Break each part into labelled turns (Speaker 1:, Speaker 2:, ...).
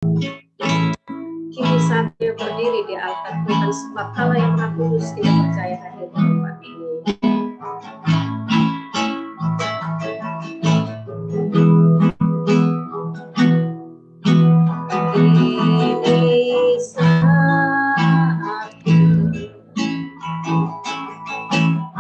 Speaker 1: Kini saatnya berdiri di altar Tuhan, sebab Allah yang Maha Kudus tidak percaya hadir di tempat ini. Kini saatnya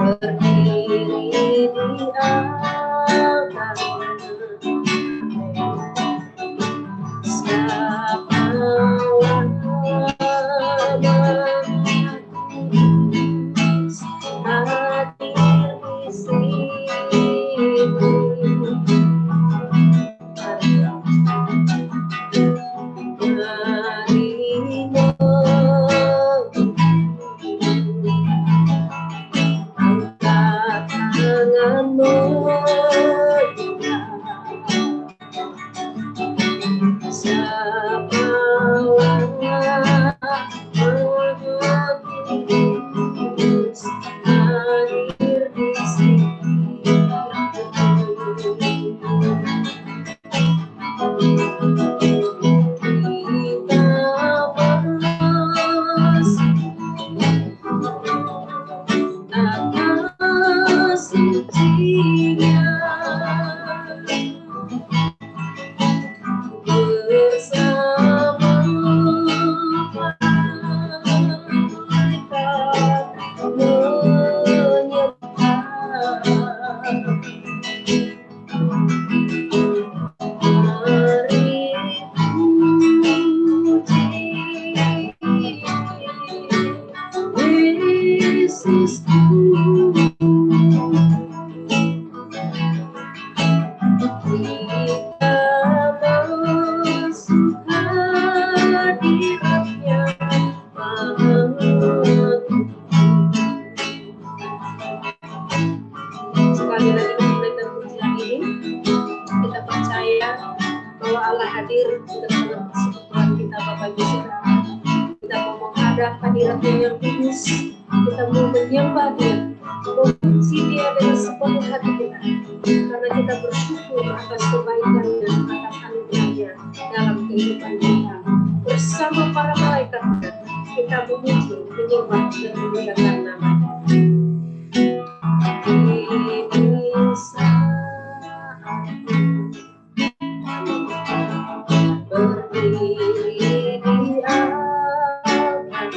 Speaker 1: berdiri di altar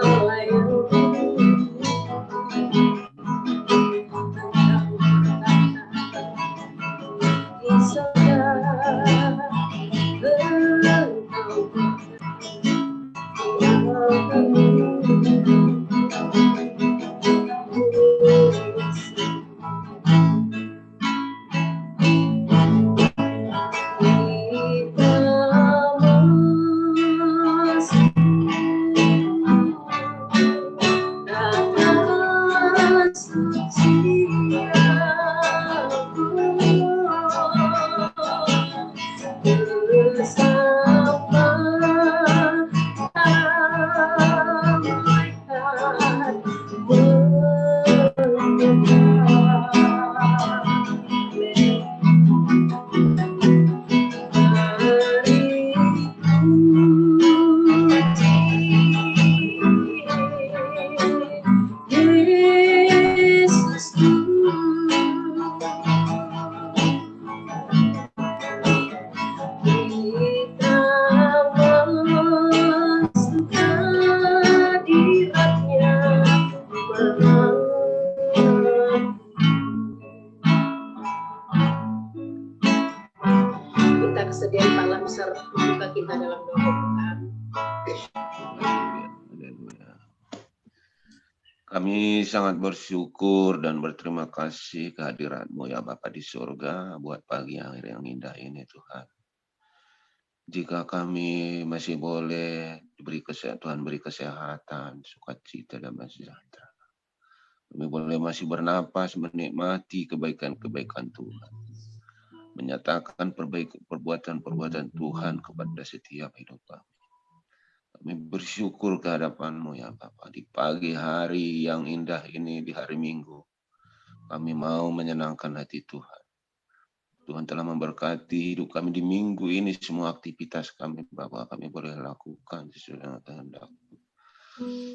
Speaker 1: Allah yang di surga.
Speaker 2: Kami sangat bersyukur dan berterima kasih kehadirat-Mu ya Bapa di surga buat pagi akhir yang indah ini Tuhan. Jika kami masih boleh diberi Tuhan beri kesehatan, sukacita dan sejahtera. Kami boleh masih bernapas menikmati kebaikan-kebaikan Tuhan. Menyatakan perbuatan-perbuatan Tuhan kepada setiap hidup kami. Kami bersyukur ke hadapan-Mu ya Bapa di pagi hari yang indah ini di hari Minggu. Kami mau menyenangkan hati Tuhan. Tuhan telah memberkati hidup kami di minggu ini, semua aktivitas kami Bapa kami boleh lakukan sesuai dengan kehendak-Mu.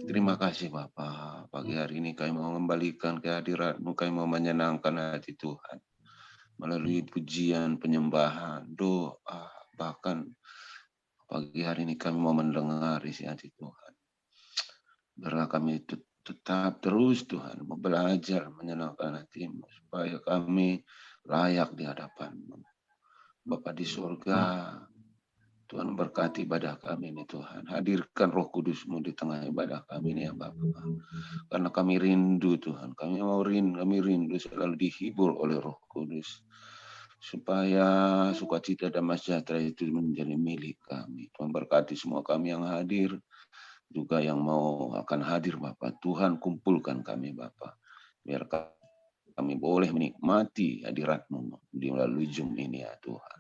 Speaker 2: Terima kasih Bapa. Pagi hari ini kami mau kembalikan kehadirat-Mu, kami mau menyenangkan hati Tuhan. Melalui pujian, penyembahan, doa, bahkan pagi hari ini kami mau mendengar isi hati Tuhan. Biarlah kami tetap terus Tuhan mau belajar menyenangkan hati-Mu supaya kami layak di hadapan-Mu. Bapa di surga, Tuhan berkati ibadah kami ini Tuhan. Hadirkan Roh Kudus-Mu di tengah ibadah kami ini ya Bapa. Karena kami rindu Tuhan, kami rindu selalu dihibur oleh Roh Kudus. Supaya sukacita dan sejahtera itu menjadi milik kami. Tuhan berkati semua kami yang hadir, juga yang mau akan hadir Bapa. Tuhan kumpulkan kami Bapa. Biar kami boleh menikmati hadirat-Mu di melalui Zoom ini ya Tuhan.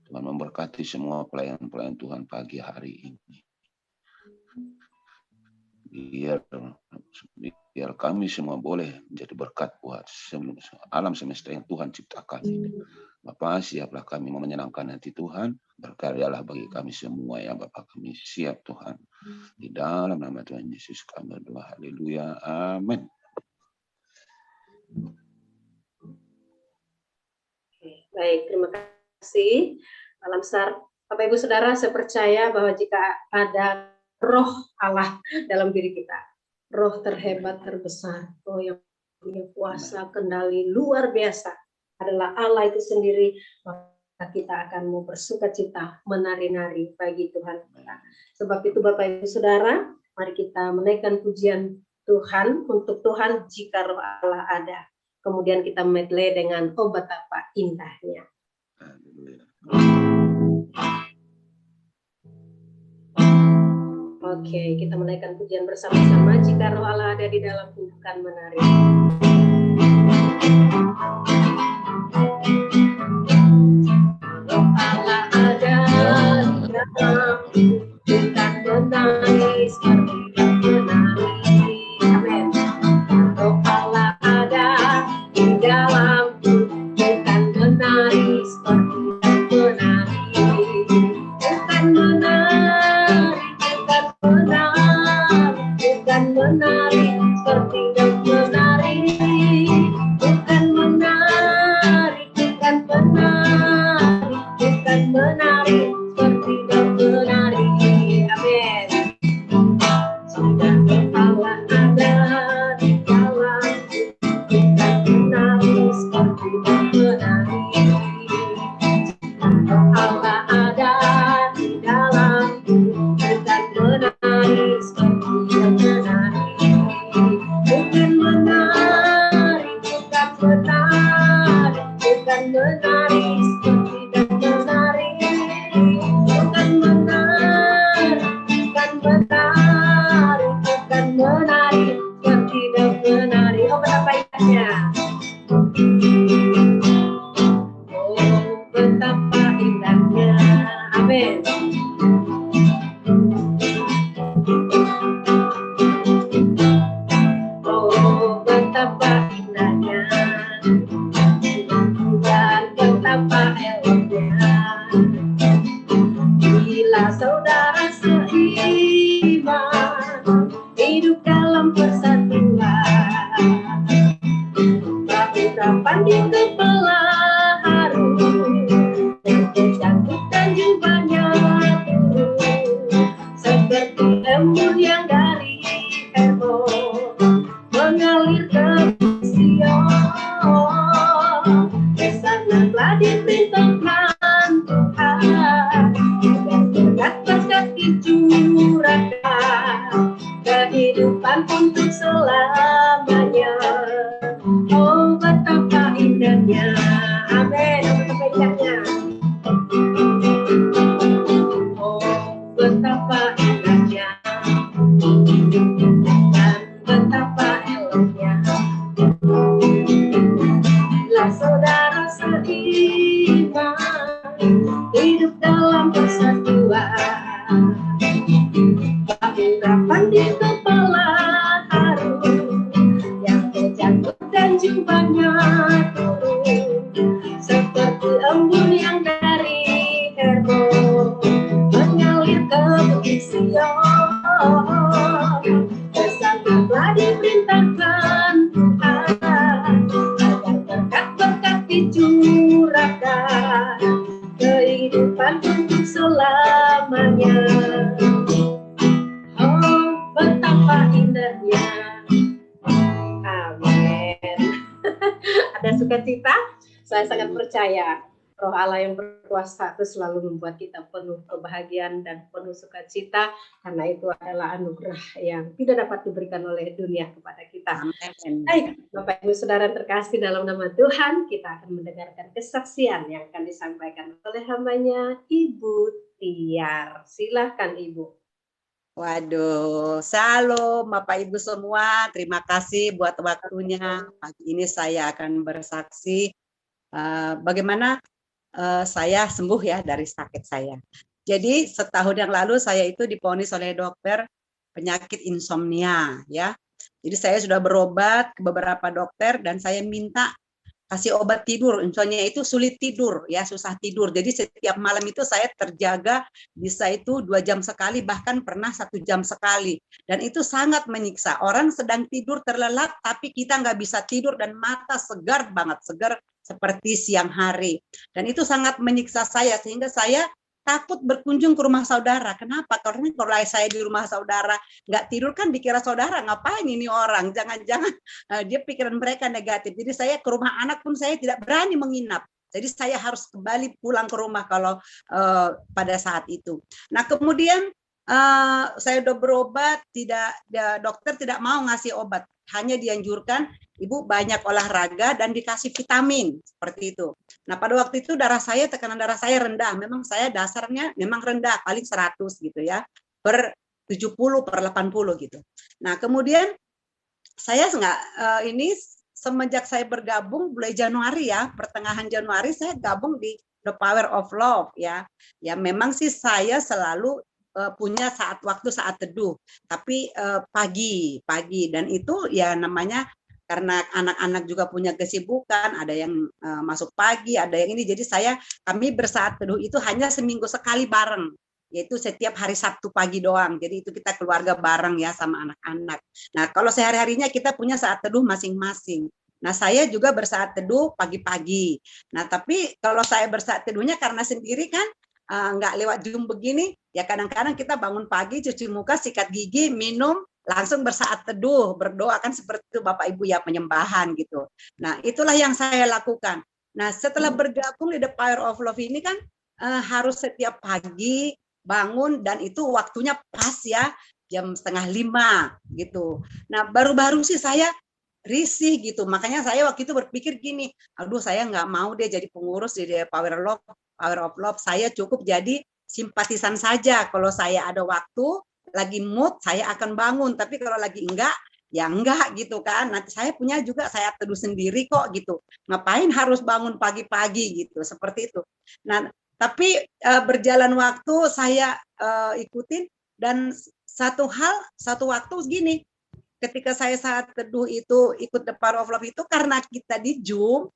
Speaker 2: Tuhan memberkati semua pelayan-pelayan Tuhan pagi hari ini. Biar kami semua boleh menjadi berkat buat alam semesta yang Tuhan ciptakan ini. Bapa, siaplah kami mau menyenangkan hati Tuhan. Berkaryalah bagi kami semua ya Bapa, kami siap Tuhan. Di dalam nama Tuhan Yesus kami berdoa. Haleluya. Amin.
Speaker 1: Baik, terima kasih. Salam besar. Bapak Ibu Saudara, saya percaya bahwa jika ada roh Allah dalam diri kita, roh terhebat, terbesar, roh yang punya kuasa, kendali luar biasa, adalah Allah itu sendiri, maka kita akan mau bersukacita, menari-nari bagi Tuhan kita. Sebab itu Bapak Ibu Saudara, mari kita menaikkan pujian Tuhan untuk Tuhan jika roh Allah ada. Kemudian kita medley dengan oh betapa indahnya. Oke, kita menaikkan pujian bersama-sama jika roh Allah ada di dalam bukan menari. Roh Allah ada di dalam bukan menari seperti menari. Amin. Roh Allah ada di dalam bukan menari seperti menari. Bukan menari, bukan menari seperti menari. Bukan menari, bukan menari, bukan menari seperti menari. Oh, betapa indahnya dan betapa eloknya bila saudara seiman hidup dalam persatuan, bahu-bahu di kepala harum, jangkut dan jubahnya turun seperti embun yang dari Hermon mengalir ke Sion. Kesanlah diperintahkan Tuhan agar berkat-berkat dicurahkan kehidupan untuk selamanya. Oh, betapa indahnya, amin, betapa indahnya. Oh, betapa indahnya dan betapa eloknya bila saudara seiman hidup dalam persatuan, bahu-bahu di kepala harum, yang terjangkut dan jubahnya turun seperti embun yang dari Hermon mengalir ke bukit Sion. Kesanlah diperintahkan Tuhan agar berkat-berkat dicurahkan kehidupan untuk selamanya. Oh, betapa indahnya. Amin. Ada sukacita? Saya sangat percaya Roh Allah yang berkuasa itu selalu membuat kita penuh kebahagiaan dan penuh sukacita, karena itu adalah anugerah yang tidak dapat diberikan oleh dunia kepada kita.
Speaker 3: Amin.
Speaker 1: Baik, Bapak Ibu Saudara terkasih dalam nama Tuhan, kita akan mendengarkan kesaksian yang akan disampaikan oleh hambanya Ibu Tiar. Silahkan Ibu.
Speaker 3: Waduh, salam Bapak Ibu semua. Terima kasih buat waktunya. Pagi ini saya akan bersaksi bagaimana saya sembuh ya dari sakit saya. Jadi setahun yang lalu saya itu divonis oleh dokter penyakit insomnia ya. Jadi saya sudah berobat ke beberapa dokter dan saya minta kasih obat tidur. Insomnia itu sulit tidur ya, susah tidur. Jadi setiap malam itu saya terjaga bisa itu 2 jam sekali, bahkan pernah 1 jam sekali. Dan itu sangat menyiksa. Orang sedang tidur terlelap tapi kita nggak bisa tidur dan mata segar banget, segar seperti siang hari. Dan itu sangat menyiksa saya sehingga saya takut berkunjung ke rumah saudara. Kenapa? Karena kalau saya di rumah saudara nggak tidur kan dikira saudara ngapain ini orang, jangan-jangan dia pikiran mereka negatif. Jadi saya ke rumah anak pun saya tidak berani menginap. Jadi saya harus kembali pulang ke rumah kalau pada saat itu. Nah kemudian saya udah berobat, dokter tidak mau ngasih obat, hanya dianjurkan Ibu banyak olahraga dan dikasih vitamin seperti itu. Nah pada waktu itu tekanan darah saya rendah. Memang saya dasarnya memang rendah, paling 100 gitu ya, per 70 per 80 gitu. Nah kemudian saya ini semenjak saya bergabung mulai Januari ya, pertengahan Januari saya gabung di The Power of Love ya. Ya memang sih saya selalu punya saat teduh, tapi pagi dan itu ya namanya karena anak-anak juga punya kesibukan, ada yang masuk pagi, ada yang ini. Jadi kami bersaat teduh itu hanya seminggu sekali bareng, yaitu setiap hari Sabtu pagi doang. Jadi itu kita keluarga bareng ya sama anak-anak. Nah kalau sehari-harinya kita punya saat teduh masing-masing. Nah saya juga bersaat teduh pagi-pagi. Nah tapi kalau saya bersaat teduhnya karena sendiri kan nggak lewat Zoom begini, ya kadang-kadang kita bangun pagi, cuci muka, sikat gigi, minum, langsung bersaat teduh, berdoa kan seperti itu Bapak Ibu ya, penyembahan gitu. Nah itulah yang saya lakukan. Nah setelah bergabung di The Power of Love ini kan harus setiap pagi bangun dan itu waktunya pas ya, jam 4:30 gitu. Nah baru-baru sih saya risih gitu, makanya saya waktu itu berpikir gini, aduh saya nggak mau deh jadi pengurus di The Power of Love, saya cukup jadi simpatisan saja. Kalau saya ada waktu, lagi mood, saya akan bangun. Tapi kalau lagi enggak, ya enggak gitu kan. Nanti saya punya juga saya teduh sendiri kok gitu. Ngapain harus bangun pagi-pagi gitu, seperti itu. Nah, Tapi berjalan waktu saya ikutin, dan satu waktu gini, ketika saya saat teduh itu ikut The Power of Love itu, karena kita di Zoom,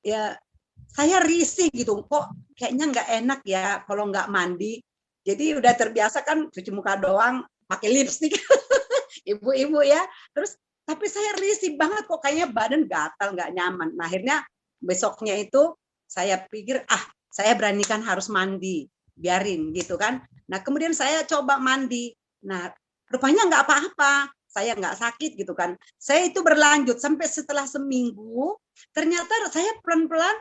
Speaker 3: ya saya risih gitu, kok kayaknya nggak enak ya kalau nggak mandi. Jadi udah terbiasa kan cuci muka doang, pakai lipstik, ibu-ibu ya. Terus tapi saya risih banget, kok kayaknya badan gatal, nggak nyaman. Nah, akhirnya besoknya itu saya pikir, saya beranikan harus mandi, biarin gitu kan. Nah, kemudian saya coba mandi. Nah, rupanya nggak apa-apa, saya nggak sakit gitu kan. Saya itu berlanjut sampai setelah seminggu, ternyata saya pelan-pelan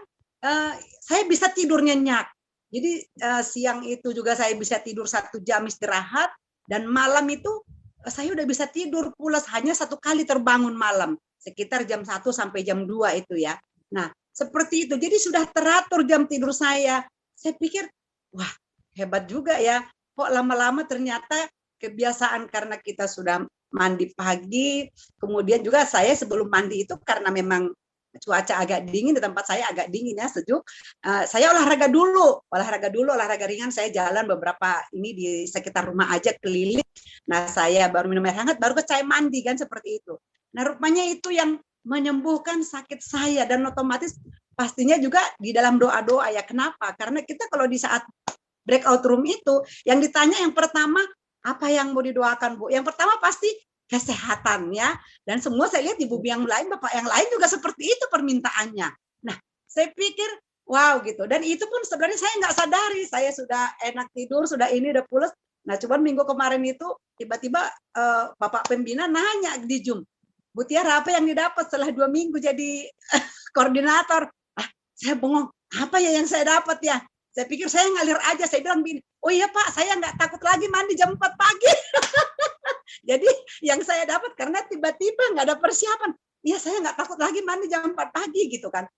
Speaker 3: saya bisa tidur nyenyak. Jadi siang itu juga saya bisa tidur 1 jam istirahat, dan malam itu saya udah bisa tidur pulas, hanya 1 kali terbangun malam, sekitar jam 1 sampai jam 2 itu ya. Nah, seperti itu. Jadi sudah teratur jam tidur saya. Saya pikir, wah hebat juga ya. Kok lama-lama ternyata kebiasaan, karena kita sudah mandi pagi, kemudian juga saya sebelum mandi itu karena memang cuaca agak dingin, di tempat saya agak dingin ya, sejuk. Saya olahraga olahraga ringan, saya jalan beberapa ini di sekitar rumah aja keliling. Nah, saya baru minum air hangat, baru saya mandi kan, seperti itu. Nah, rupanya itu yang menyembuhkan sakit saya, dan otomatis pastinya juga di dalam doa-doa ya. Kenapa? Karena kita kalau di saat breakout room itu, yang ditanya yang pertama, apa yang mau didoakan, Bu? Yang pertama pasti kesehatan ya. Dan semua saya lihat ibu yang lain, bapak yang lain juga seperti itu permintaannya. Nah, saya pikir wow gitu. Dan itu pun sebenarnya saya nggak sadari, saya sudah enak tidur, sudah ini udah pulas. Nah, cuman minggu kemarin itu tiba-tiba bapak pembina nanya di Zoom, Bu Tiara, apa yang didapat setelah 2 minggu jadi koordinator? Saya bengong, apa ya yang saya dapat ya? Saya pikir saya ngalir aja, saya bilang gini, oh iya Pak, saya nggak takut lagi mandi jam 4 pagi. Jadi yang saya dapat karena tiba-tiba nggak ada persiapan. Iya, saya nggak takut lagi mandi jam 4 pagi gitu kan.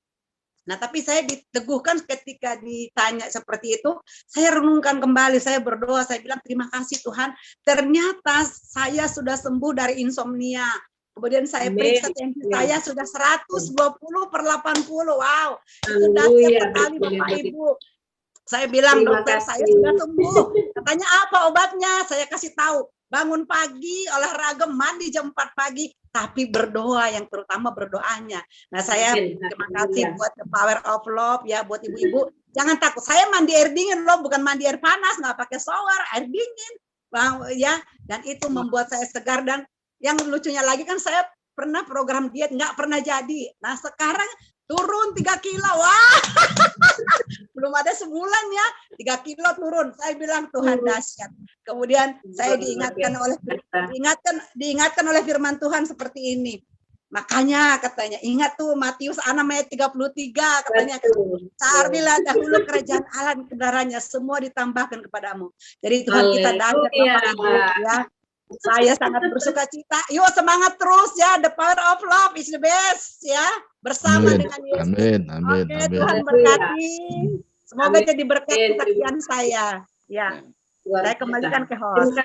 Speaker 3: Nah, tapi saya diteguhkan ketika ditanya seperti itu, saya renungkan kembali, saya berdoa, saya bilang terima kasih Tuhan, ternyata saya sudah sembuh dari insomnia. Kemudian saya periksa tensi saya sudah 120/80. Wow, itu dahsyat sekali Bapak Ibu. Saya bilang, dokter saya sudah sembuh. Katanya apa obatnya? Saya kasih tahu. Bangun pagi, olahraga, mandi jam 4 pagi, tapi berdoa, yang terutama berdoanya. Nah, saya terima kasih buat The Power of Love ya, buat ibu-ibu. Jangan takut, saya mandi air dingin loh, bukan mandi air panas, nggak pakai shower, air dingin. Ya, dan itu membuat saya segar. Dan yang lucunya lagi kan saya pernah program diet, nggak pernah jadi. Nah, sekarang turun 3 kilo, wah. Belum ada sebulan ya, 3 kilo turun. Saya bilang Tuhan dahsyat. Kemudian saya diingatkan oleh firman Tuhan seperti ini. Makanya katanya, ingat tuh Matius 6 ayat 33 katanya, carilah dahulu kerajaan Allah dan kebenarannya, semua ditambahkan kepadamu. Jadi Tuhan kita dahsyat Bapak Ibu ya. Saya sangat bersuka cita. Yuk semangat terus ya. The Power of Love is the best ya. Bersama dengan Yesus.
Speaker 4: Amin.
Speaker 3: Oke, Tuhan berkati. Semoga jadi berkat kesaksian saya. Ya. Saya kembalikan ke host.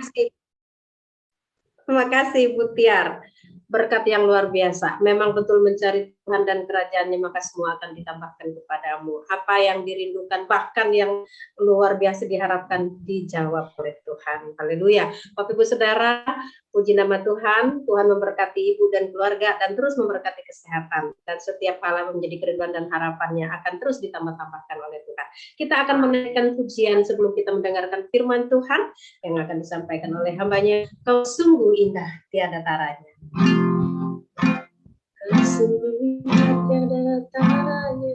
Speaker 1: Terima kasih Bu Tiar. Berkat yang luar biasa. Memang betul mencari Tuhan dan kerajaannya, maka semua akan ditambahkan kepadamu. Apa yang dirindukan, bahkan yang luar biasa diharapkan, dijawab oleh Tuhan. Haleluya. Bapak Ibu Saudara, puji nama Tuhan. Tuhan memberkati ibu dan keluarga dan terus memberkati kesehatan. Dan setiap hal menjadi kerinduan dan harapannya akan terus ditambah-tambahkan oleh Tuhan. Kita akan menaikkan pujian sebelum kita mendengarkan firman Tuhan yang akan disampaikan oleh hambanya. Kau sungguh indah, tiada taranya. Sungguh indah tiada taranya.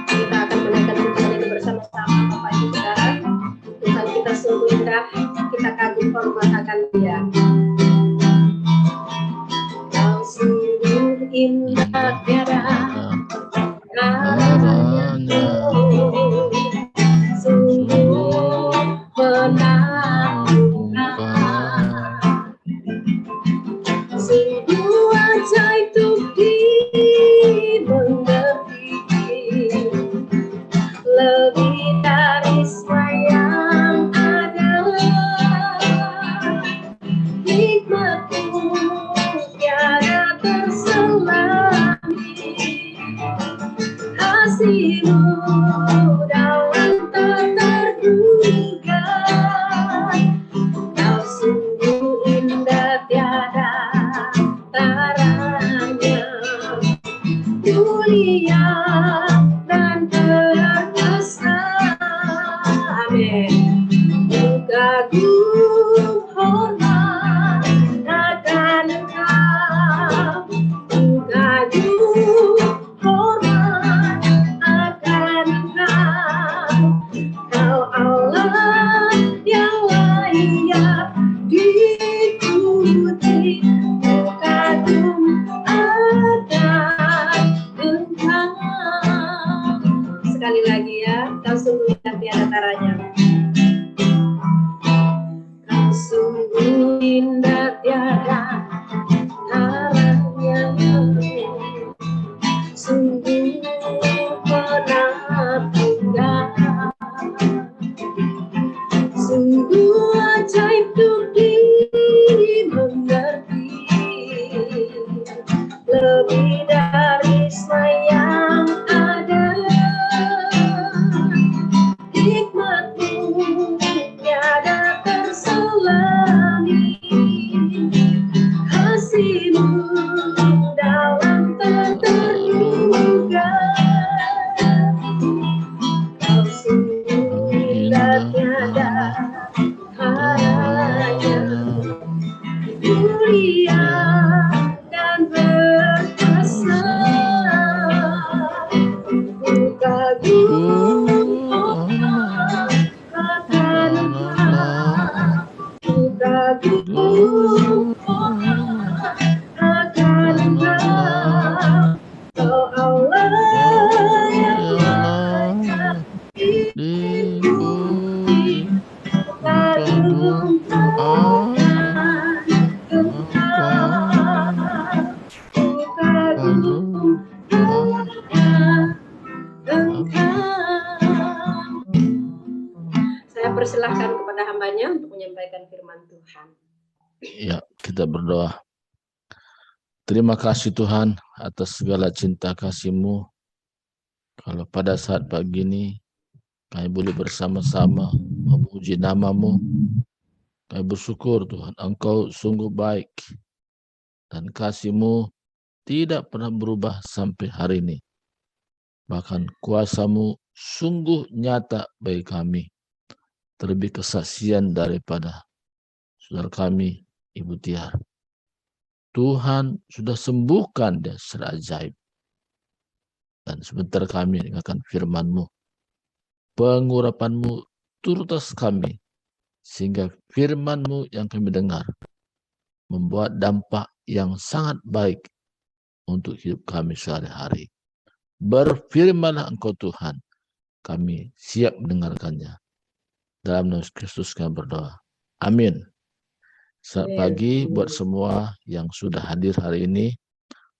Speaker 1: Kita akan menaikkan pujian ini bersama-sama Bapak Ibu Saudara. Tuhan kita sungguh indah, kita kagum hormat akan Dia. Kau sungguh indah tiada taranya. Sungguh menakjubkan, sungguh ajaib untuk dimengerti, lebih dari sayang adalah nikmatmu tiada terselami. kasih-Mu dalam tak terduga. Kau sungguh indah tiada taranya, mulia dan perkasa. Amin. Ku kagum hormat akan Engkau, ku kagum hormat akan Engkau. Kau Allah yang layak dipuji, ku kagum akan Engkau. Sekali lagi ya, kau sungguh indah tiada taranya. Kau sungguh indah tiada taranya, sungguh menakjubkan, sungguh ajaib untuk dimengerti, lebih dari semua yang ada. Hikmat-Mu tiada terselami, kasih-Mu dalam tak terduga. Kau sungguh indah tiada taranya, mulia dan perkasa. Ku kagum hormat akan Engkau, ku kagum hormat akan Engkau. Kau Allah yang layak dipuji, ku kagum hormat Engkau, ku kagum hormat Engkau. Saya persilahkan kepada hambanya untuk menyampaikan firman Tuhan.
Speaker 4: Ya, kita berdoa. Terima kasih Tuhan atas segala cinta kasih-Mu. Kalau pada saat pagi ini kami boleh bersama-sama memuji nama-Mu, kami bersyukur Tuhan, Engkau sungguh baik dan kasih-Mu tidak pernah berubah sampai hari ini. Bahkan kuasa-Mu sungguh nyata bagi kami, terlebih kesaksian daripada saudara kami, Ibu Tiar. Tuhan sudah sembuhkan dia secara ajaib. Dan sebentar kami dengarkan firman-Mu. Pengurapan-Mu turut atas kami, sehingga firman-Mu yang kami dengar membuat dampak yang sangat baik untuk hidup kami sehari-hari. Berfirmanlah Engkau Tuhan, kami siap mendengarkannya. Dalam nama Kristus kami berdoa. Amin. Selamat pagi buat semua yang sudah hadir hari ini.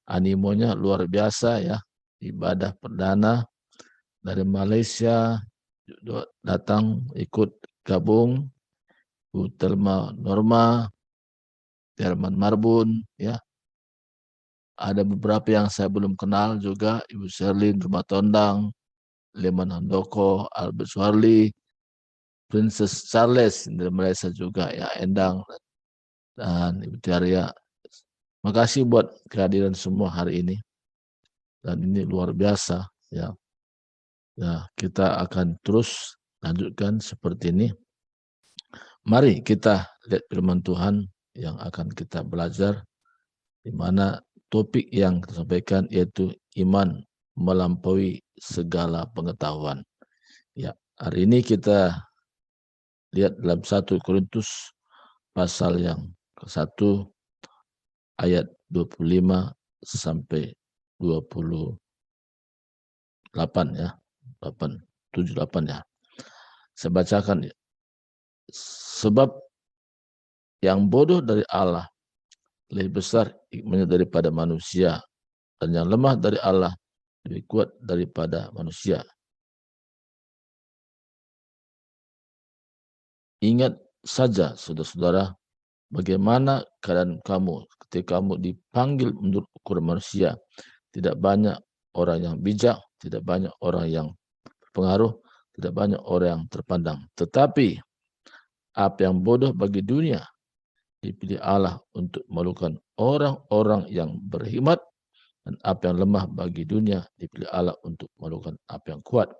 Speaker 4: Animonya luar biasa ya. Ibadah perdana dari Malaysia datang ikut gabung. Bu Telma Norma, Herman Marbun ya. Ada beberapa yang saya belum kenal juga, Ibu Sherlyn Rumah Tondang, Leman Handoko, Albert Suharli, Princess Charles dari Malaysia juga ya, Endang dan Ibu Tiaria. Makasih buat kehadiran semua hari ini. Dan ini luar biasa ya. Ya, kita akan terus lanjutkan seperti ini. Mari kita lihat firman Tuhan yang akan kita belajar, di mana topik yang kita sampaikan yaitu iman melampaui segala pengetahuan. Ya, hari ini kita lihat dalam 1 Korintus pasal yang ke-1 ayat 25 sampai 28 ya. 78 ya. Saya bacakan ya. Sebab yang bodoh dari Allah lebih besar hikmahnya daripada manusia, dan yang lemah dari Allah lebih kuat daripada manusia. Ingat saja saudara-saudara, bagaimana keadaan kamu ketika kamu dipanggil menurut ukuran manusia. Tidak banyak orang yang bijak tidak banyak orang yang berpengaruh, tidak banyak orang yang terpandang. Tetapi apa yang bodoh bagi dunia dipilih Allah untuk memalukan orang-orang yang berhikmat, dan apa yang lemah bagi dunia dipilih Allah untuk memalukan apa yang kuat,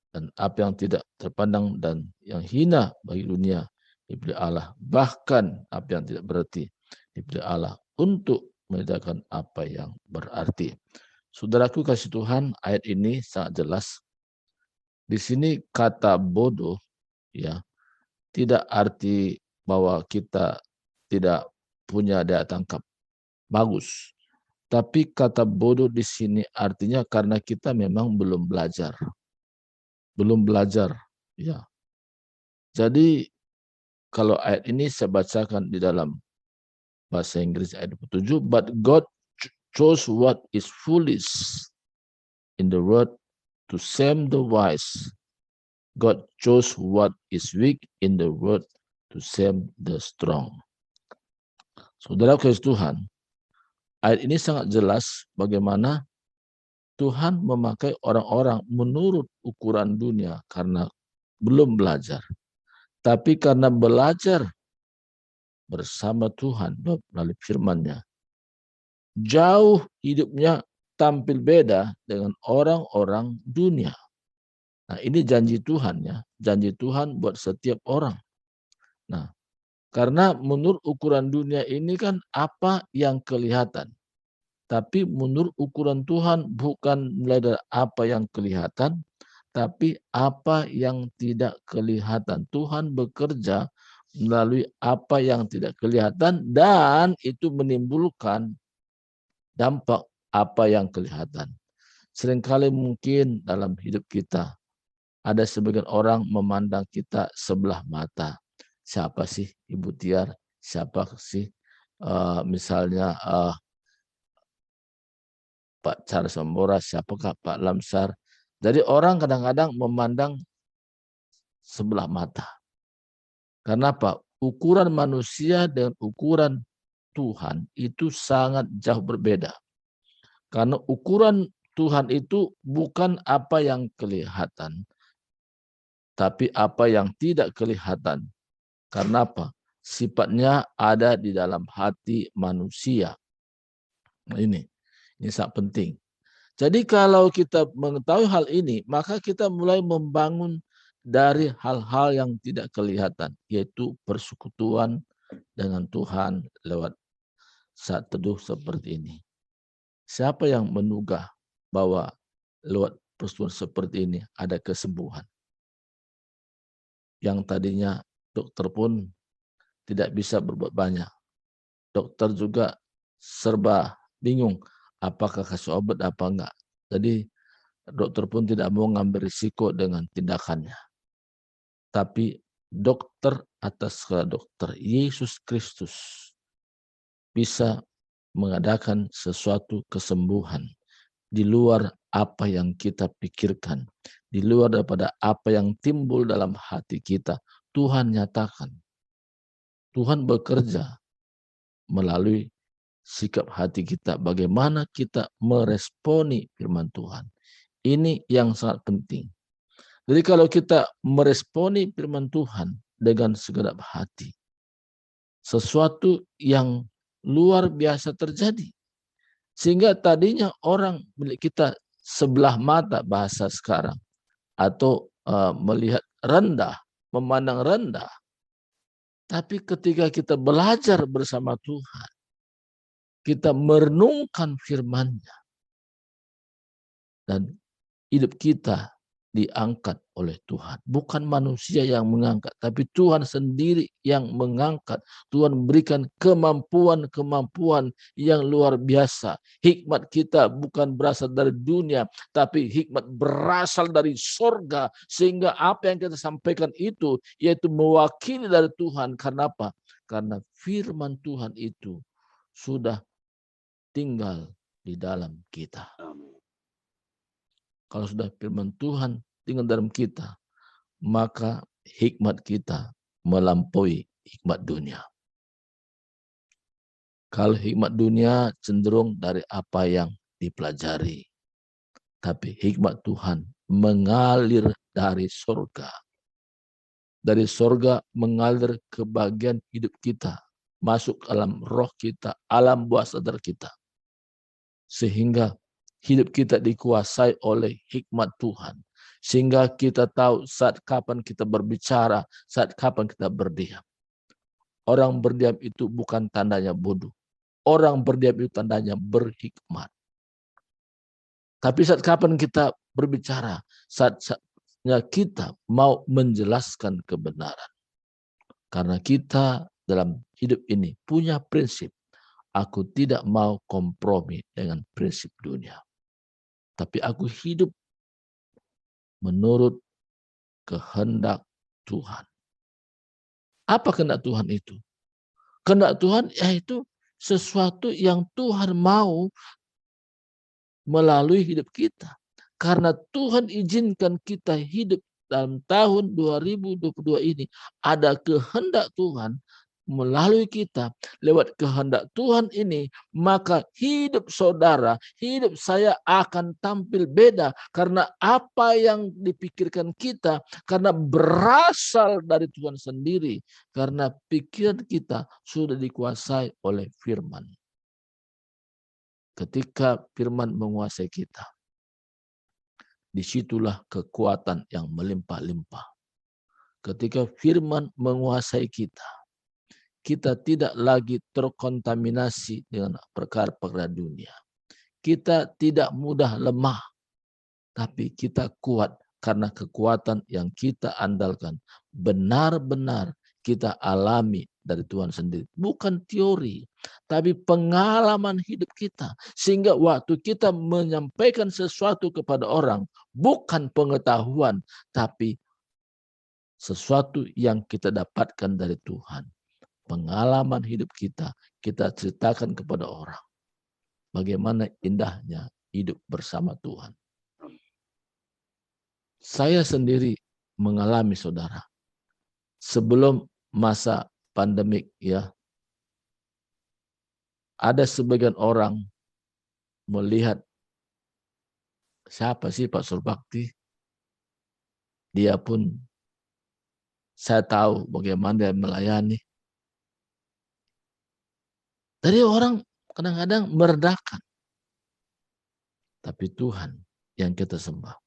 Speaker 4: dan apa yang tidak terpandang dan yang hina bagi dunia dipilih Allah, bahkan apa yang tidak berarti dipilih Allah untuk menegakkan apa yang berarti. Saudaraku kasih Tuhan, ayat ini sangat jelas. Di sini kata bodoh ya tidak arti bahwa kita tidak punya daya tangkap bagus. Tapi kata bodoh di sini artinya karena kita memang belum belajar. Belum belajar, ya. Jadi kalau ayat ini saya bacakan di dalam bahasa Inggris ayat 27, but God chose what is foolish in the world to shame the wise. God chose what is weak in the world to shame the strong. Saudara kasih Tuhan, ayat ini sangat jelas bagaimana Tuhan memakai orang-orang menurut ukuran dunia karena belum belajar. Tapi karena belajar bersama Tuhan melalui firman-Nya, jauh hidupnya tampil beda dengan orang-orang dunia. Nah, ini janji Tuhan ya, janji Tuhan buat setiap orang. Nah, karena menurut ukuran dunia ini kan apa yang kelihatan. Tapi menurut ukuran Tuhan bukan mulai dari apa yang kelihatan, tapi apa yang tidak kelihatan. Tuhan bekerja melalui apa yang tidak kelihatan dan itu menimbulkan dampak apa yang kelihatan. Seringkali mungkin dalam hidup kita ada sebagian orang memandang kita sebelah mata. Siapa sih Ibu Tiar? Siapa sih misalnya Pak Charles Sambora, siapakah Pak Lamsar. Jadi orang kadang-kadang memandang sebelah mata. Karena apa? Ukuran manusia dengan ukuran Tuhan itu sangat jauh berbeda. Karena ukuran Tuhan itu bukan apa yang kelihatan, tapi apa yang tidak kelihatan. Karena apa? Sifatnya ada di dalam hati manusia. Nah, ini sangat penting. Jadi kalau kita mengetahui hal ini, maka kita mulai membangun dari hal-hal yang tidak kelihatan, yaitu persekutuan dengan Tuhan lewat saat teduh seperti ini. Siapa yang menduga bahwa lewat persekutuan seperti ini ada kesembuhan? Yang tadinya dokter pun tidak bisa berbuat banyak. Dokter juga serba bingung, apakah kasih obat apa enggak. Jadi dokter pun tidak mau ngambil risiko dengan tindakannya. Tapi dokter atas dokter, Yesus Kristus, bisa mengadakan sesuatu kesembuhan di luar apa yang kita pikirkan, di luar daripada apa yang timbul dalam hati kita. Tuhan nyatakan, Tuhan bekerja melalui sikap hati kita, bagaimana kita meresponi firman Tuhan. Ini yang sangat penting. Jadi kalau kita meresponi firman Tuhan dengan segenap hati, sesuatu yang luar biasa terjadi. Sehingga tadinya orang milik kita sebelah mata bahasa sekarang, atau melihat rendah, memandang rendah. Tapi ketika kita belajar bersama Tuhan, kita merenungkan firman-Nya, dan hidup kita diangkat oleh Tuhan. Bukan manusia yang mengangkat, tapi Tuhan sendiri yang mengangkat. Tuhan memberikan kemampuan-kemampuan yang luar biasa. Hikmat kita bukan berasal dari dunia, tapi hikmat berasal dari sorga. Sehingga apa yang kita sampaikan itu, yaitu mewakili dari Tuhan. Karena apa? Karena firman Tuhan itu sudah tinggal di dalam kita. Kalau sudah firman Tuhan tinggal dalam kita, maka hikmat kita melampaui hikmat dunia. Kalau hikmat dunia cenderung dari apa yang dipelajari. Tapi hikmat Tuhan mengalir dari surga. Dari surga mengalir ke bagian hidup kita, masuk alam roh kita, alam bawah sadar kita. Sehingga hidup kita dikuasai oleh hikmat Tuhan. Sehingga kita tahu saat kapan kita berbicara, saat kapan kita berdiam. Orang berdiam itu bukan tandanya bodoh. Orang berdiam itu tandanya berhikmat. Tapi saat kapan kita berbicara, saatnya kita mau menjelaskan kebenaran. Karena kita dalam hidup ini punya prinsip. Aku tidak mau kompromi dengan prinsip dunia. Tapi aku hidup menurut kehendak Tuhan. Apa kehendak Tuhan itu? Kehendak Tuhan yaitu sesuatu yang Tuhan mau melalui hidup kita. Karena Tuhan izinkan kita hidup dalam tahun 2022 ini. Ada kehendak Tuhan melalui kita. Lewat kehendak Tuhan ini, maka hidup saudara, hidup saya akan tampil beda. Karena apa yang dipikirkan kita, karena berasal dari Tuhan sendiri. Karena pikiran kita sudah dikuasai oleh firman. Ketika firman menguasai kita, disitulah kekuatan yang melimpah-limpah. Ketika firman menguasai kita, kita tidak lagi terkontaminasi dengan perkara-perkara dunia. Kita tidak mudah lemah, tapi kita kuat karena kekuatan yang kita andalkan. Benar-benar kita alami dari Tuhan sendiri. Bukan teori, tapi pengalaman hidup kita. Sehingga waktu kita menyampaikan sesuatu kepada orang, bukan pengetahuan, tapi sesuatu yang kita dapatkan dari Tuhan. Pengalaman hidup kita ceritakan kepada orang. Bagaimana indahnya hidup bersama Tuhan. Saya sendiri mengalami, saudara, sebelum masa pandemik, ya, ada sebagian orang melihat siapa sih Pak Surbakti. Dia pun, saya tahu bagaimana dia melayani. Dari orang kadang-kadang merendahkan. Tapi Tuhan yang kita sembah.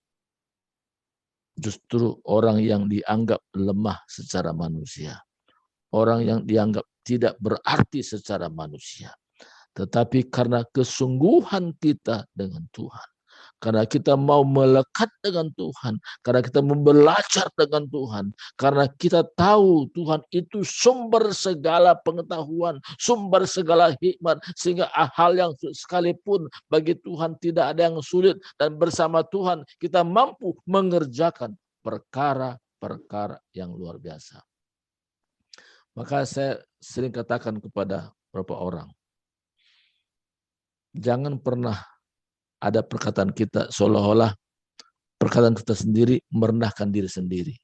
Speaker 4: Justru orang yang dianggap lemah secara manusia. Orang yang dianggap tidak berarti secara manusia. Tetapi karena kesungguhan kita dengan Tuhan. Karena kita mau melekat dengan Tuhan. Karena kita mau belajar dengan Tuhan. Karena kita tahu Tuhan itu sumber segala pengetahuan. Sumber segala hikmat. Sehingga hal yang sekalipun bagi Tuhan tidak ada yang sulit. Dan bersama Tuhan kita mampu mengerjakan perkara-perkara yang luar biasa. Maka saya sering katakan kepada beberapa orang. Jangan pernah ada perkataan kita seolah-olah perkataan kita sendiri merendahkan diri sendiri.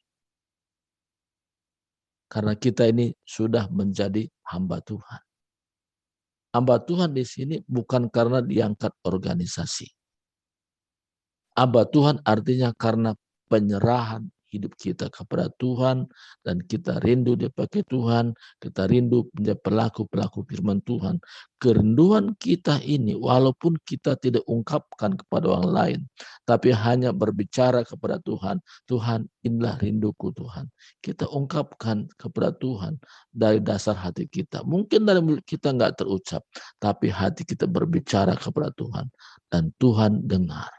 Speaker 4: Karena kita ini sudah menjadi hamba Tuhan. Hamba Tuhan di sini bukan karena diangkat organisasi. Hamba Tuhan artinya karena penyerahan hidup kita kepada Tuhan, dan kita rindu dipakai Tuhan, kita rindu menjadi pelaku-pelaku firman Tuhan. Kerinduan kita ini walaupun kita tidak ungkapkan kepada orang lain, tapi hanya berbicara kepada Tuhan. Tuhan, inilah rinduku Tuhan. Kita ungkapkan kepada Tuhan dari dasar hati kita. Mungkin dari mulut kita nggak terucap, tapi hati kita berbicara kepada Tuhan, dan Tuhan dengar.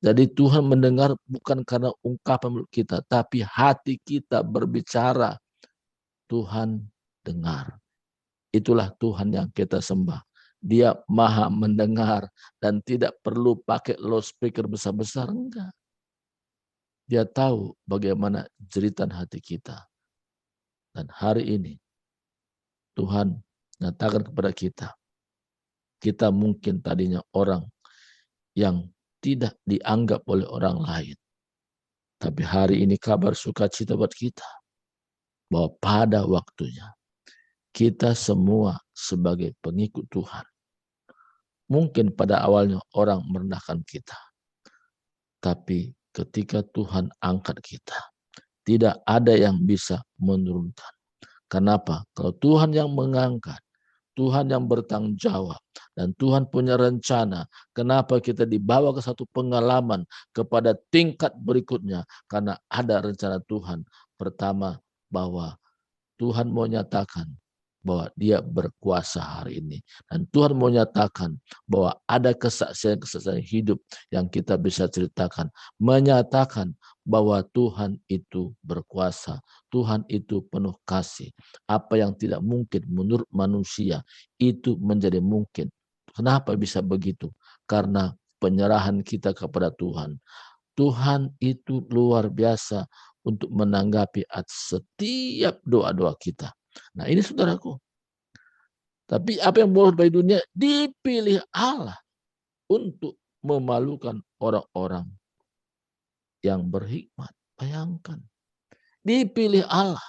Speaker 4: Jadi Tuhan mendengar bukan karena ungkapan mulut kita, tapi hati kita berbicara. Tuhan dengar. Itulah Tuhan yang kita sembah. Dia maha mendengar dan tidak perlu pakai loudspeaker besar-besar, enggak. Dia tahu bagaimana jeritan hati kita. Dan hari ini Tuhan nyatakan kepada kita. Kita mungkin tadinya orang yang tidak dianggap oleh orang lain. Tapi hari ini kabar sukacita buat kita. Bahwa pada waktunya kita semua sebagai pengikut Tuhan. Mungkin pada awalnya orang merendahkan kita. Tapi ketika Tuhan angkat kita, tidak ada yang bisa menurunkan. Kenapa? Kalau Tuhan yang mengangkat, Tuhan yang bertanggung jawab, dan Tuhan punya rencana. Kenapa kita dibawa ke satu pengalaman kepada tingkat berikutnya? Karena ada rencana Tuhan. Pertama, bahwa Tuhan mau nyatakan bahwa dia berkuasa hari ini. Dan Tuhan mau nyatakan bahwa ada kesaksian-kesaksian hidup yang kita bisa ceritakan. Menyatakan bahwa Tuhan itu berkuasa. Tuhan itu penuh kasih. Apa yang tidak mungkin menurut manusia, itu menjadi mungkin. Kenapa bisa begitu? Karena penyerahan kita kepada Tuhan. Tuhan itu luar biasa untuk menanggapi setiap doa-doa kita. Nah ini saudaraku. Tapi apa yang boros bagi dunia dipilih Allah untuk memalukan orang-orang yang berhikmat. Bayangkan. Dipilih Allah.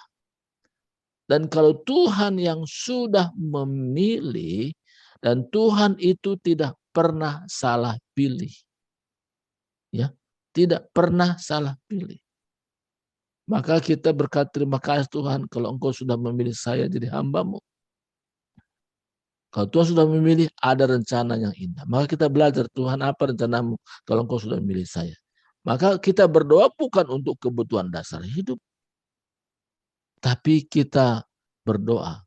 Speaker 4: Dan kalau Tuhan yang sudah memilih, dan Tuhan itu tidak pernah salah pilih. Ya, tidak pernah salah pilih. Maka kita berkata, terima kasih Tuhan kalau Engkau sudah memilih saya jadi hamba-Mu. Kalau Tuhan sudah memilih, ada rencana yang indah. Maka kita belajar, Tuhan apa rencana-Mu kalau Engkau sudah memilih saya. Maka kita berdoa bukan untuk kebutuhan dasar hidup. Tapi kita berdoa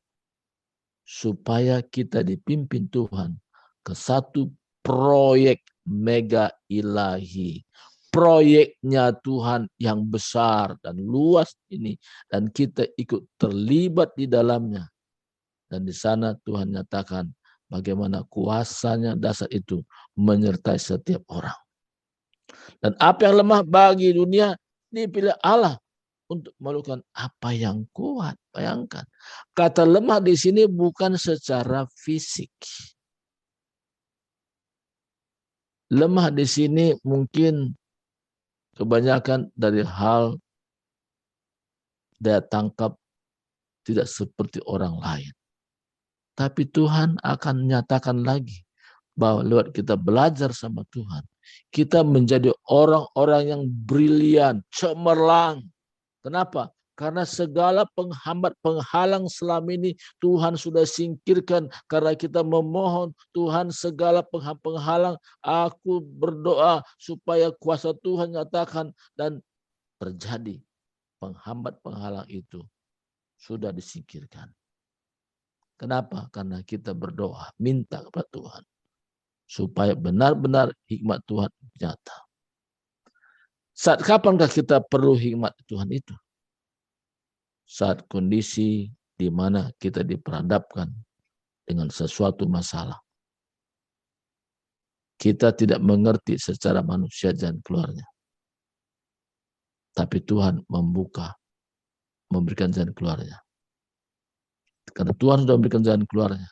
Speaker 4: supaya kita dipimpin Tuhan ke satu proyek mega ilahi. Proyeknya Tuhan yang besar dan luas ini, dan kita ikut terlibat di dalamnya. Dan di sana Tuhan nyatakan bagaimana kuasanya dasar itu menyertai setiap orang. Dan apa yang lemah bagi dunia dipilih Allah untuk melakukan apa yang kuat. Bayangkan, kata lemah di sini bukan secara fisik. Lemah di sini mungkin kebanyakan dari hal daya tangkap tidak seperti orang lain. Tapi Tuhan akan menyatakan lagi bahwa lewat kita belajar sama Tuhan, kita menjadi orang-orang yang brilian, cemerlang. Kenapa? Karena segala penghambat, penghalang selama ini Tuhan sudah singkirkan. Karena kita memohon Tuhan segala penghalang, aku berdoa supaya kuasa Tuhan nyatakan, dan terjadi penghambat penghalang itu sudah disingkirkan. Kenapa? Karena kita berdoa, minta kepada Tuhan supaya benar-benar hikmat Tuhan nyata. Saat kapankah kita perlu hikmat Tuhan itu? Saat kondisi di mana kita diperhadapkan dengan sesuatu masalah. Kita tidak mengerti secara manusia jalan keluarnya. Tapi Tuhan memberikan jalan keluarnya. Karena Tuhan sudah memberikan jalan keluarnya,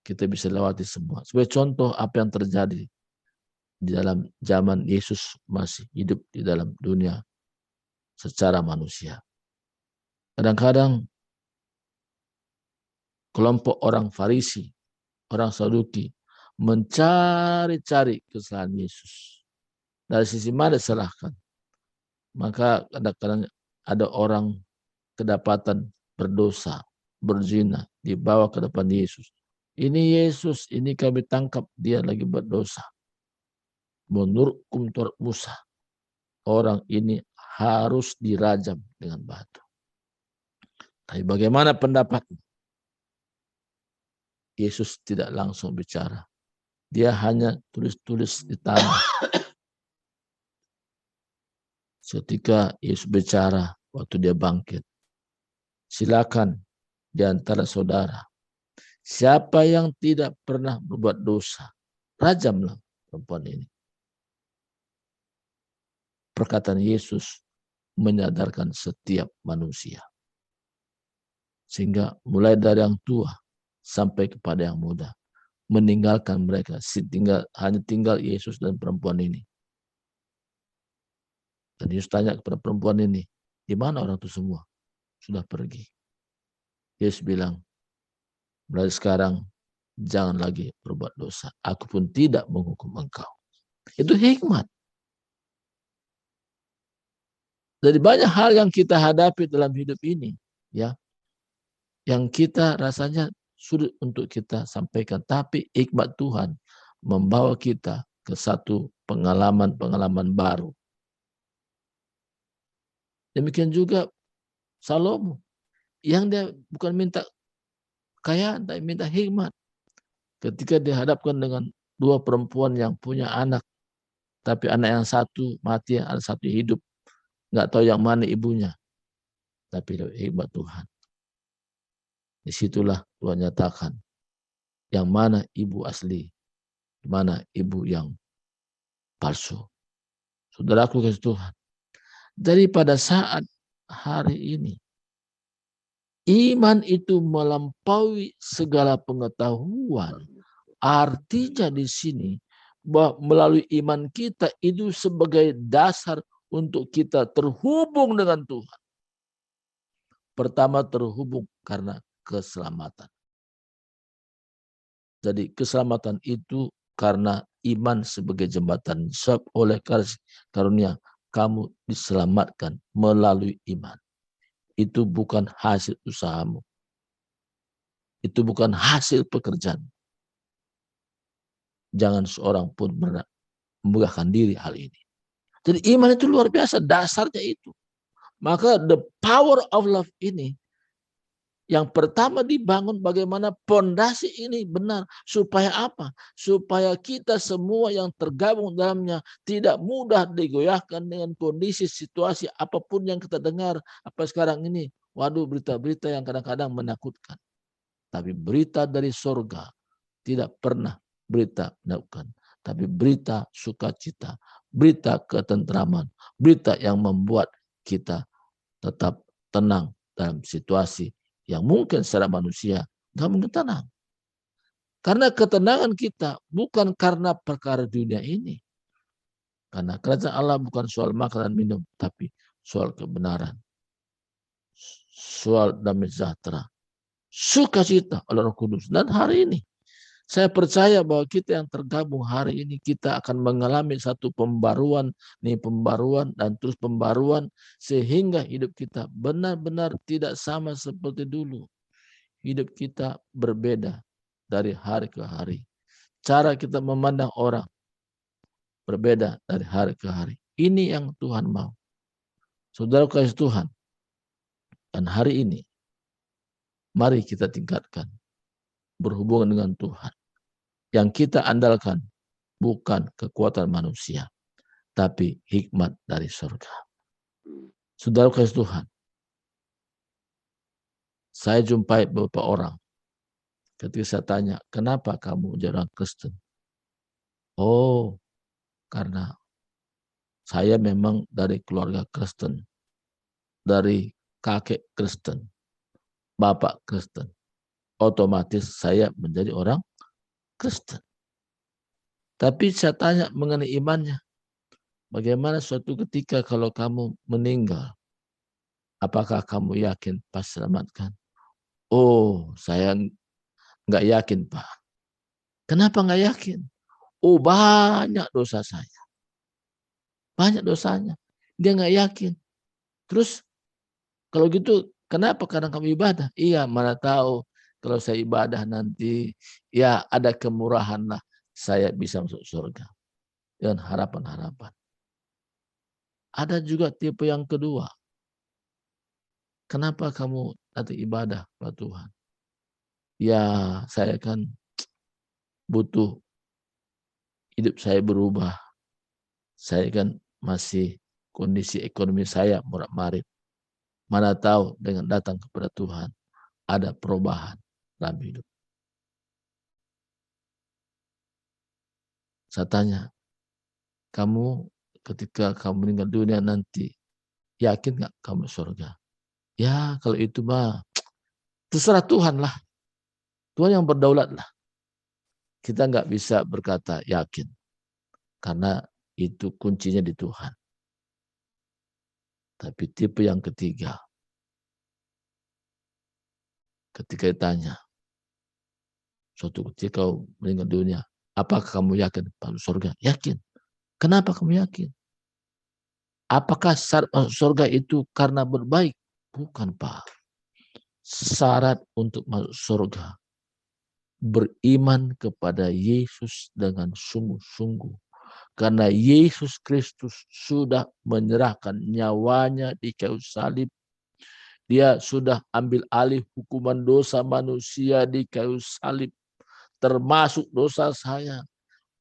Speaker 4: kita bisa lewati semua. Sebagai contoh apa yang terjadi di dalam zaman Yesus masih hidup di dalam dunia secara manusia. Kadang-kadang kelompok orang Farisi, orang Saduki mencari-cari kesalahan Yesus. Dari sisi mana disalahkan? Maka kadang-kadang ada orang kedapatan berdosa, berzina, dibawa ke depan Yesus. Ini Yesus, ini kami tangkap dia lagi berdosa. Menurut hukum Taurat Musa, orang ini harus dirajam dengan batu. Tapi bagaimana pendapatnya? Yesus tidak langsung bicara. Dia hanya tulis-tulis di tanah. Ketika Yesus bicara waktu dia bangkit, silakan di antara saudara, siapa yang tidak pernah berbuat dosa, rajamlah perempuan ini. Perkataan Yesus menyadarkan setiap manusia. Sehingga mulai dari yang tua sampai kepada yang muda, meninggalkan mereka, hanya tinggal Yesus dan perempuan ini. Dan Yesus tanya kepada perempuan ini, di mana orang itu semua? Sudah pergi. Yesus bilang, mulai sekarang jangan lagi berbuat dosa. Aku pun tidak menghukum engkau. Itu hikmat. Jadi banyak hal yang kita hadapi dalam hidup ini, ya, yang kita rasanya sulit untuk kita sampaikan, tapi hikmat Tuhan membawa kita ke satu pengalaman-pengalaman baru. Demikian juga Salomo, yang dia bukan minta kekayaan, tapi minta hikmat. Ketika dihadapkan dengan dua perempuan yang punya anak, tapi anak yang satu mati, yang satu hidup, nggak tahu yang mana ibunya. Tapi hikmat Tuhan. Disitulah Tuhan nyatakan yang mana ibu asli, mana ibu yang palsu. Saudaraku kasih Tuhan. Jadi pada saat hari ini, iman itu melampaui segala pengetahuan. Artinya di sini bahwa melalui iman kita itu sebagai dasar untuk kita terhubung dengan Tuhan. Pertama, terhubung karena keselamatan. Jadi keselamatan itu karena iman sebagai jembatan. Sebab oleh karunia kamu diselamatkan melalui iman. Itu bukan hasil usahamu. Itu bukan hasil pekerjaan. Jangan seorang pun memegahkan diri hal ini. Jadi iman itu luar biasa, dasarnya itu. Maka the power of love ini yang pertama dibangun bagaimana pondasi ini benar. Supaya apa? Supaya kita semua yang tergabung dalamnya tidak mudah digoyahkan dengan kondisi situasi apapun yang kita dengar. Apa sekarang ini? Waduh, berita-berita yang kadang-kadang menakutkan. Tapi berita dari surga tidak pernah berita menakutkan. Tapi berita sukacita, berita ketentraman, berita yang membuat kita tetap tenang dalam situasi yang mungkin secara manusia nggak mungkin tenang. Karena ketenangan kita bukan karena perkara dunia ini. Karena kerajaan Allah bukan soal makan dan minum, tapi soal kebenaran, soal damai sejahtera, sukacita oleh Roh Kudus. Dan hari ini saya percaya bahwa kita yang tergabung hari ini kita akan mengalami satu pembaruan dan terus pembaruan sehingga hidup kita benar-benar tidak sama seperti dulu. Hidup kita berbeda dari hari ke hari. Cara kita memandang orang berbeda dari hari ke hari. Ini yang Tuhan mau. Saudara kasih Tuhan. Dan hari ini mari kita tingkatkan berhubungan dengan Tuhan. Yang kita andalkan bukan kekuatan manusia, tapi hikmat dari surga. Saudara kasih Tuhan, saya jumpai beberapa orang. Ketika saya tanya, kenapa kamu jadi orang Kristen? Oh, karena saya memang dari keluarga Kristen, dari kakek Kristen, bapak Kristen. Otomatis saya menjadi orang Kristen. Tapi saya tanya mengenai imannya. Bagaimana suatu ketika kalau kamu meninggal, apakah kamu yakin pas selamatkan? Oh, saya nggak yakin, Pak. Kenapa nggak yakin? Oh, banyak dosa saya. Banyak dosanya. Dia nggak yakin. Terus kalau gitu, kenapa kadang kamu ibadah? Iya, mana tahu kalau saya ibadah nanti, ya ada kemurahan lah. Saya bisa masuk surga. Dengan harapan-harapan. Ada juga tipe yang kedua. Kenapa kamu nanti ibadah kepada Tuhan? Ya, saya kan butuh hidup saya berubah. Saya kan masih kondisi ekonomi saya morat-marit. Mana tahu dengan datang kepada Tuhan ada perubahan dalam hidup. Saya tanya, kamu ketika kamu meninggal dunia nanti, yakin nggak kamu surga? Ya, kalau itu mah terserah Tuhan lah. Tuhan yang berdaulat lah. Kita nggak bisa berkata yakin. Karena itu kuncinya di Tuhan. Tapi tipe yang ketiga. Ketika ditanya. Suatu ketika kau meninggal dunia. Apakah kamu yakin masuk surga? Yakin. Kenapa kamu yakin? Apakah syarat masuk surga itu karena berbaik? Bukan, Pak. Syarat untuk masuk surga beriman kepada Yesus dengan sungguh-sungguh. Karena Yesus Kristus sudah menyerahkan nyawanya di kayu salib. Dia sudah ambil alih hukuman dosa manusia di kayu salib, termasuk dosa saya.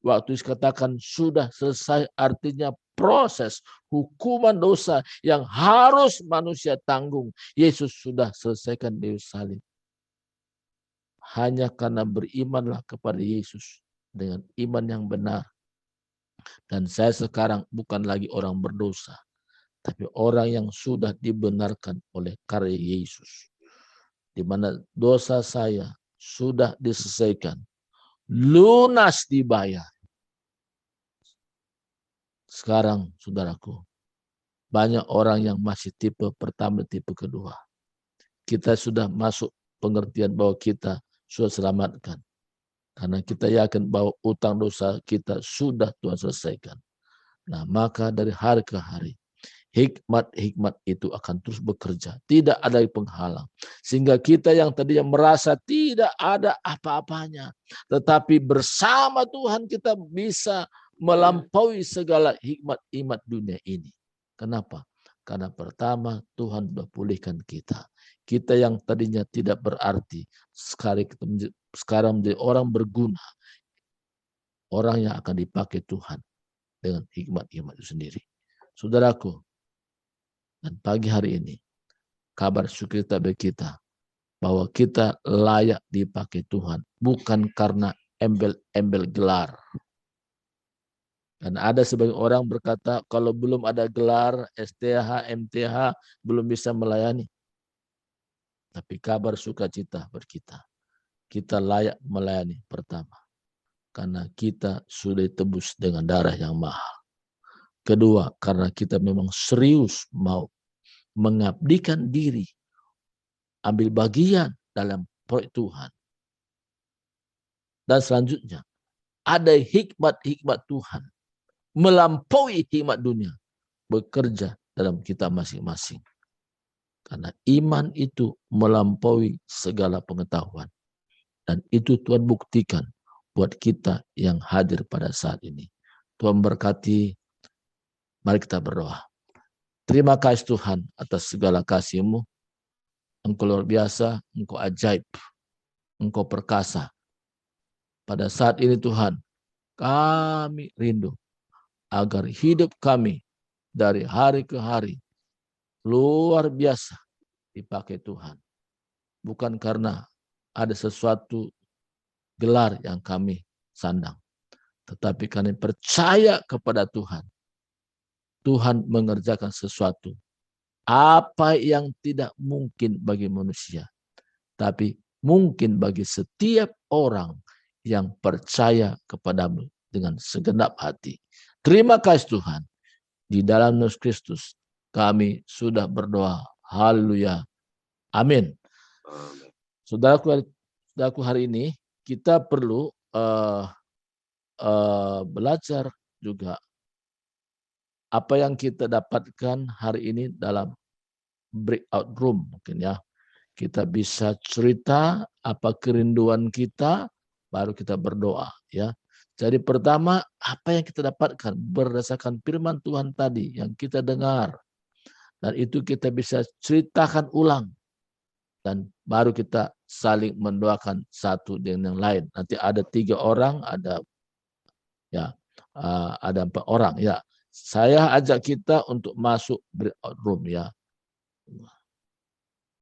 Speaker 4: Waktu dikatakan sudah selesai, artinya proses hukuman dosa yang harus manusia tanggung, Yesus sudah selesaikan di salib. Hanya karena berimanlah kepada Yesus dengan iman yang benar. Dan saya sekarang bukan lagi orang berdosa, tapi orang yang sudah dibenarkan oleh karya Yesus. Di mana dosa saya sudah diselesaikan, lunas dibayar. Sekarang, saudaraku, banyak orang yang masih tipe pertama, tipe kedua. Kita sudah masuk pengertian bahwa kita sudah selamatkan. Karena kita yakin bahwa utang dosa kita sudah Tuhan selesaikan. Nah, maka dari hari ke hari, hikmat-hikmat itu akan terus bekerja. Tidak ada penghalang. Sehingga kita yang tadinya merasa tidak ada apa-apanya, tetapi bersama Tuhan kita bisa melampaui segala hikmat-hikmat dunia ini. Kenapa? Karena pertama Tuhan sudah pulihkan kita. Kita yang tadinya tidak berarti, sekarang menjadi orang berguna. Orang yang akan dipakai Tuhan dengan hikmat-hikmat itu sendiri. Saudaraku, dan pagi hari ini, kabar sukacita bagi kita bahwa kita layak dipakai Tuhan, bukan karena embel-embel gelar. Dan ada sebagian orang berkata, kalau belum ada gelar, STH, MTH, belum bisa melayani. Tapi kabar sukacita bagi kita. Kita layak melayani pertama. Karena kita sudah ditebus dengan darah yang mahal. Kedua, karena kita memang serius mau mengabdikan diri, ambil bagian dalam proyek Tuhan. Dan selanjutnya, ada hikmat-hikmat Tuhan melampaui hikmat dunia bekerja dalam kita masing-masing. Karena iman itu melampaui segala pengetahuan. Dan itu Tuhan buktikan buat kita yang hadir pada saat ini. Tuhan berkati, mari kita berdoa. Terima kasih Tuhan atas segala kasih-Mu. Engkau luar biasa, Engkau ajaib, Engkau perkasa. Pada saat ini Tuhan, kami rindu agar hidup kami dari hari ke hari luar biasa dipakai Tuhan. Bukan karena ada sesuatu gelar yang kami sandang, tetapi kami percaya kepada Tuhan. Tuhan mengerjakan sesuatu apa yang tidak mungkin bagi manusia, tapi mungkin bagi setiap orang yang percaya kepadamu dengan segenap hati. Terima kasih Tuhan. Di dalam Yesus Kristus kami sudah berdoa. Haleluya. Amin. Saudaraku, hari ini kita perlu belajar juga apa yang kita dapatkan hari ini dalam breakout room mungkin ya. Kita bisa cerita apa kerinduan kita, baru kita berdoa ya. Jadi pertama, apa yang kita dapatkan berdasarkan firman Tuhan tadi yang kita dengar. Dan itu kita bisa ceritakan ulang. Dan baru kita saling mendoakan satu dengan yang lain. Nanti ada 3 orang, ada 4 orang ya. Saya ajak kita untuk masuk breakout room ya.